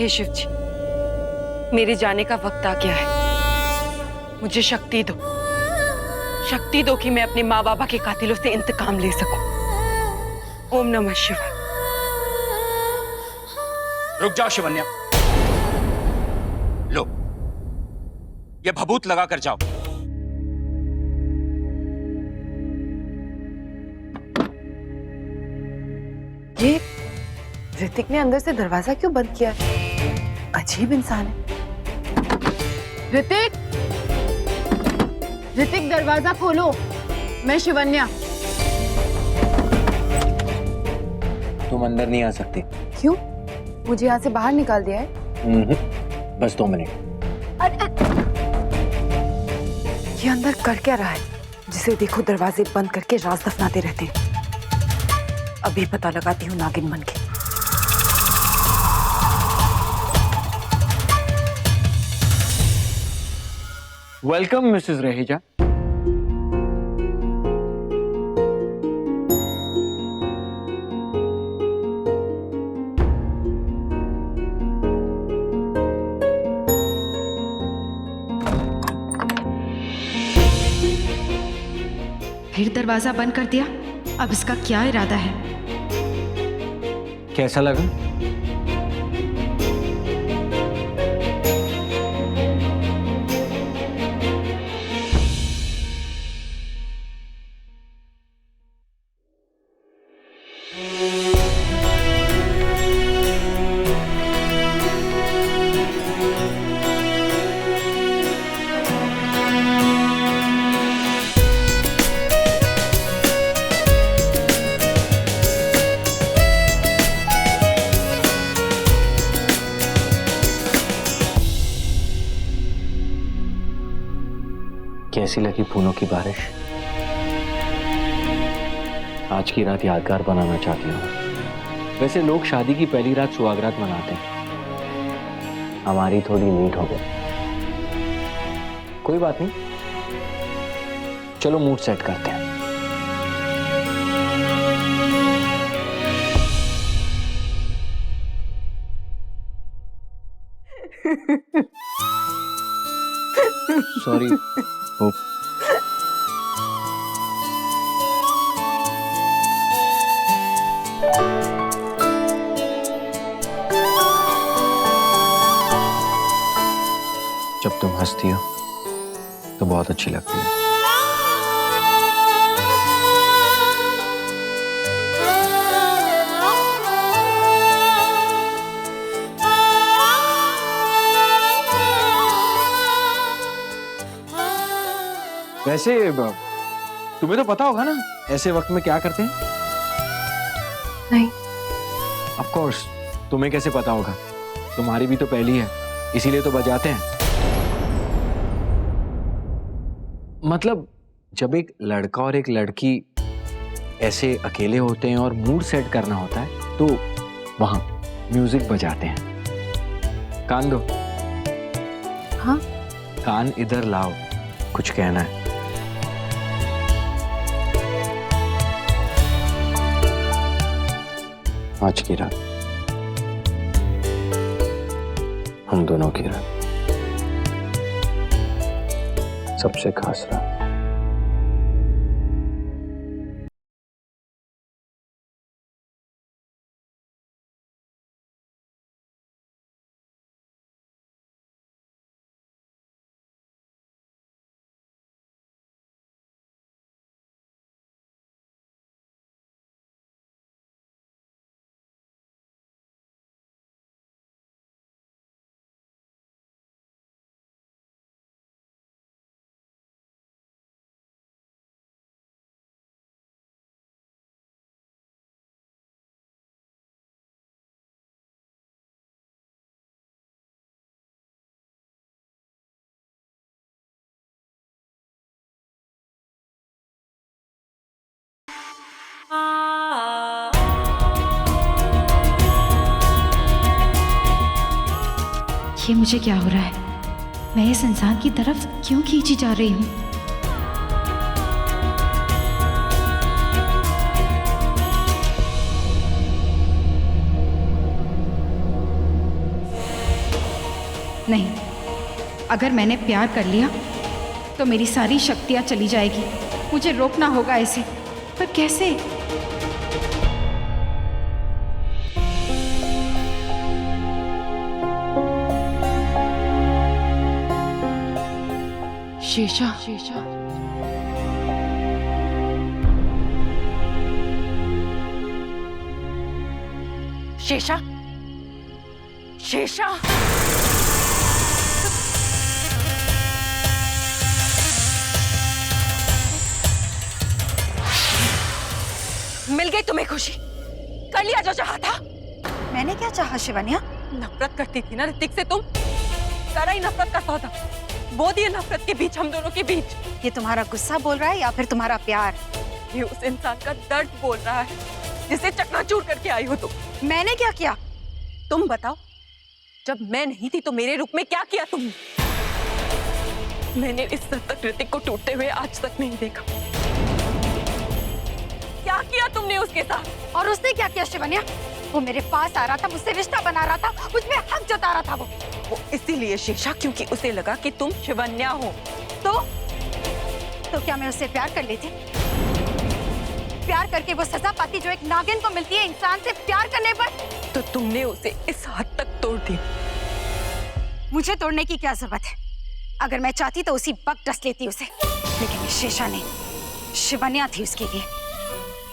हे शिव जी, मेरे जाने का वक्त आ गया है। मुझे शक्ति दो, शक्ति दो कि मैं अपने माँ बाबा के कातिलों से इंतकाम ले सकूं। ओम नमः शिवाय। रुक जाओ शिवन्या, लो ये भभूत लगा कर जाओ। ये ऋतिक ने अंदर से दरवाजा क्यों बंद किया है? अजीब इंसान है। ऋतिक, ऋतिक दरवाजा खोलो, मैं शिवन्या। तुम अंदर नहीं आ सकती। क्यों? मुझे यहाँ से बाहर निकाल दिया है? बस 2 मिनट। ये अंदर कर क्या रहा है? जिसे देखो दरवाजे बंद करके राज दफनाते रहते हैं। अभी पता लगाती हूँ नागिन बन के। Welcome Mrs Raheja. फिर दरवाजा बंद कर दिया। अब इसका क्या इरादा है? कैसा लगा? कैसी लगी फूलों की बारिश? आज की रात यादगार बनाना चाहती हूँ। वैसे लोग शादी की पहली रात सुहागरात मनाते हैं, हमारी थोड़ी लेट हो गई। कोई बात नहीं, चलो मूड सेट करते हैं। सॉरी। जब तुम हंसती हो तो बहुत अच्छी लगती है। वैसे तुम्हें तो पता होगा ना ऐसे वक्त में क्या करते हैं? नहीं। ऑफ कोर्स, तुम्हें कैसे पता होगा? तुम्हारी भी तो पहली है, इसीलिए तो बजाते हैं। मतलब जब एक लड़का और एक लड़की ऐसे अकेले होते हैं और मूड सेट करना होता है तो वहां म्यूजिक बजाते हैं। कान दो। हाँ? कान इधर लाओ, कुछ कहना है। आज की रात हम दोनों की रात, सबसे खास रात। ये मुझे क्या हो रहा है? मैं इस इंसान की तरफ क्यों खींची जा रही हूँ? नहीं, अगर मैंने प्यार कर लिया तो मेरी सारी शक्तियाँ चली जाएगी। मुझे रोकना होगा इसे, पर कैसे? शेषा, शेषा, शेषा, मिल गई तुम्हें खुशी, कर लिया जो चाहा था। मैंने क्या चाहा शिवन्या? नफरत करती थी ना ऋतिक से तुम, सारा ही नफरत करता था। वो दिए नफरत के बीच, हम दोनों के बीच। ये तुम्हारा गुस्सा बोल रहा है या फिर तुम्हारा प्यार? ये उस इंसान का दर्द बोल रहा है जिसे चकनाचूर करके आई हो तुम। मैंने क्या किया? तुम बताओ, जब मैं नहीं थी तो मेरे रूप में क्या किया तुमने? मैंने इस सद तक ऋतिक को टूटते हुए आज तक नहीं देखा। क्या किया तुमने उसके साथ? और उसने क्या किया शिवन्या? वो मेरे पास आ रहा था, मुझसे रिश्ता बना रहा था, मुझ में हक जता रहा था वो इसीलिए शेषा, क्योंकि उसे लगा कि तुम शिवन्या हो। तो क्या मैं उससे प्यार कर लेती? प्यार करके वो सजा पाती जो एक नागिन को मिलती है इंसान से प्यार करने पर? तो तुमने उसे इस हद तक तोड़ दिया। मुझे तोड़ने की क्या जरूरत है? अगर मैं चाहती तो उसी वक्त डस लेती उसे, लेकिन ये शेषा नहीं, शिवन्या थी उसके लिए।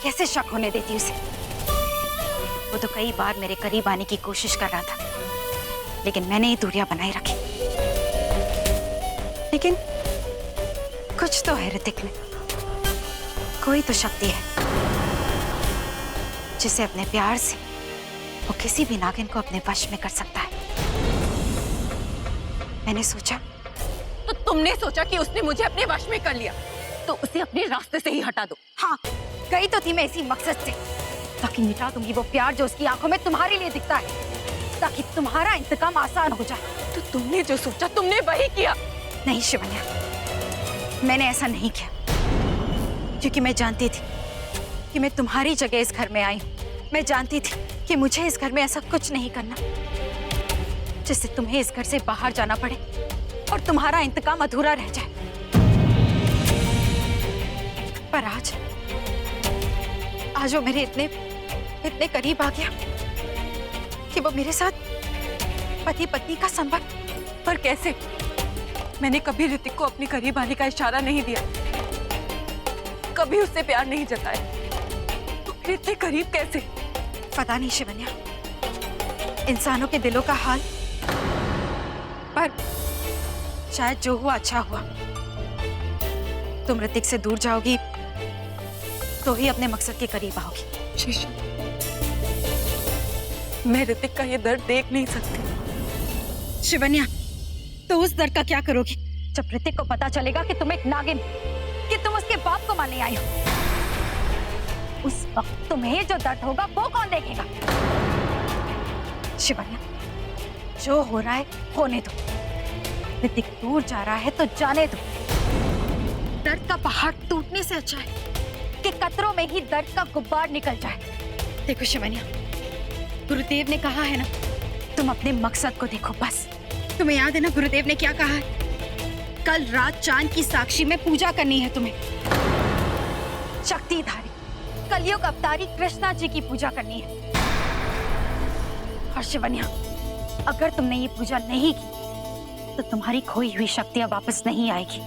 कैसे शक होने देती उसे? वो तो कई बार मेरे करीब आने की कोशिश कर रहा था, लेकिन मैंने ही दूरियां बनाए रखी। लेकिन कुछ तो है ऋतिक में, कोई तो शक्ति है जिसे अपने प्यार से वो किसी भी नागिन को अपने वश में कर सकता है। मैंने सोचा। तो तुमने सोचा कि उसने मुझे अपने वश में कर लिया, तो उसे अपने रास्ते से ही हटा दो। हाँ, गई तो थी मैं इसी मकसद से, ताकि मिटा दूंगी वो प्यार जो उसकी आंखों में तुम्हारे लिए दिखता है, ताकि तुम्हारा इंतकाम आसान हो जाए। तो तुमने जो सोचा तुमने वही किया। नहीं शिवन्या, मैंने ऐसा नहीं किया, क्योंकि मैं जानती थी कि मैं तुम्हारी जगह इस घर में आई हूँ। मैं जानती थी कि मुझे इस घर में ऐसा कुछ नहीं करना जिससे तुम्हें इस घर से बाहर जाना पड़े और तुम्हारा इंतकाम अधूरा रह जाए। पर आज वो मेरे इतने करीब आ गया कि वो मेरे साथ पति पत्नी का संबंध। पर कैसे? मैंने कभी ऋतिक को अपने करीब आने का इशारा नहीं दिया, कभी उससे प्यार नहीं जताया, तो फिर इतने करीब कैसे? पता नहीं शिवन्या, इंसानों के दिलों का हाल। पर शायद जो हुआ अच्छा हुआ। तुम ऋतिक से दूर जाओगी तो ही अपने मकसद के करीब आओगी। शीशा, मैं ऋतिक का ये दर्द देख नहीं सकती। शिवन्या, तो उस दर्द का क्या करोगी जब ऋतिक को पता चलेगा कि तुम एक नागिन, कि तुम उसके बाप को मारने आई हो? उस वक्त तुम्हें जो दर्द होगा वो कौन देखेगा? शिवन्या, जो हो रहा है होने दो। ऋतिक दूर जा रहा है तो जाने दो। दर्द का पहाड़ टूटने से अच्छा है कि कतरों में ही दर्द का गुब्बार निकल जाए। देखो शिवन्या, गुरुदेव ने कहा है ना, तुम अपने मकसद को देखो बस। तुम्हें याद है ना गुरुदेव ने क्या कहा है? कल रात चांद की साक्षी में पूजा करनी है तुम्हें। शक्तिधारी कलयुग अवतारी कृष्णा जी की पूजा करनी है। और शिवन्या, अगर तुमने ये पूजा नहीं की तो तुम्हारी खोई हुई शक्तियां वापस नहीं आएगी।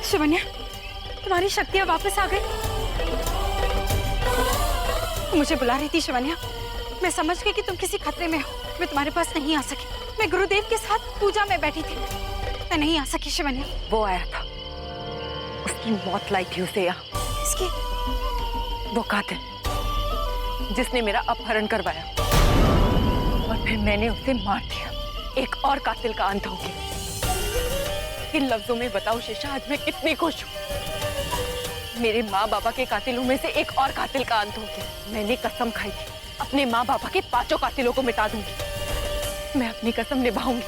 शिवन्या, तुम्हारी शक्तियां वापस आ गई। मुझे बुला रही थी शिवन्या, मैं समझ गई कि तुम किसी खतरे में हो। मैं तुम्हारे पास नहीं आ सकी। मैं गुरुदेव के साथ पूजा में बैठी थी, मैं नहीं आ सकी शिवन्या। वो आया था, उसकी मौत लाई थी उसे यहाँ। इसकी वो कातिल जिसने मेरा अपहरण करवाया और फिर मैंने उसे मार दिया। एक और कातिल का अंत हो गया। इन लफ्जों में बताओ शीशा, आज मैं कितनी खुश हूँ। मेरे माँ बाबा के कातिलों में से एक और कातिल का अंत हो गया। मैंने कसम खाई थी अपने माँ बाबा के 5 कातिलों को मिटा दूंगी। मैं अपनी कसम निभाऊंगी।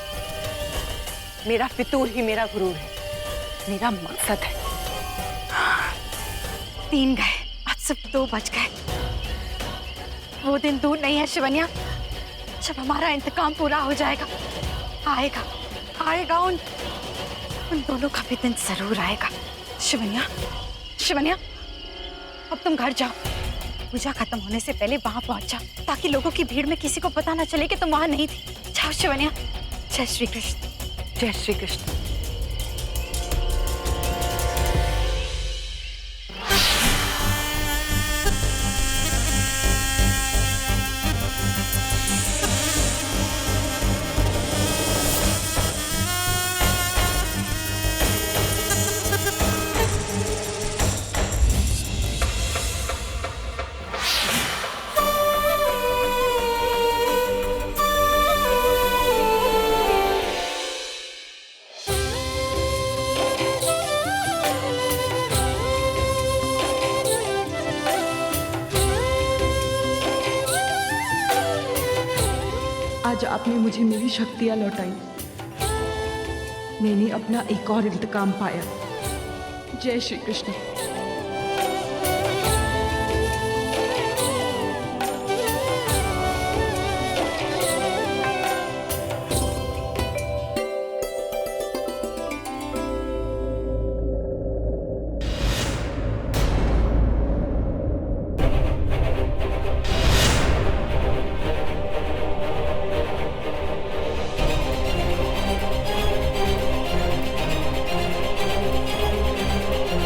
मेरा फितूर ही मेरा गुरूर है, मेरा मकसद है। 3 गए, आज सिर्फ 2 बच गए। वो दिन दूर नहीं है शिवन्या, जब हमारा इंतकाम पूरा हो जाएगा। आएगा आएगा, उन दोनों का भी दिन जरूर आएगा। शिवन्या, शिवन्या, अब तुम घर जाओ। पूजा खत्म होने से पहले वहां पहुंच जाओ, ताकि लोगों की भीड़ में किसी को पता ना चले कि तुम वहां नहीं थी। जाओ शिवन्या। जय श्री कृष्ण। जय श्री कृष्ण। आज आपने मुझे मेरी शक्तियां लौटाई। मैंने अपना एक और इंतकाम पाया। जय श्री कृष्ण।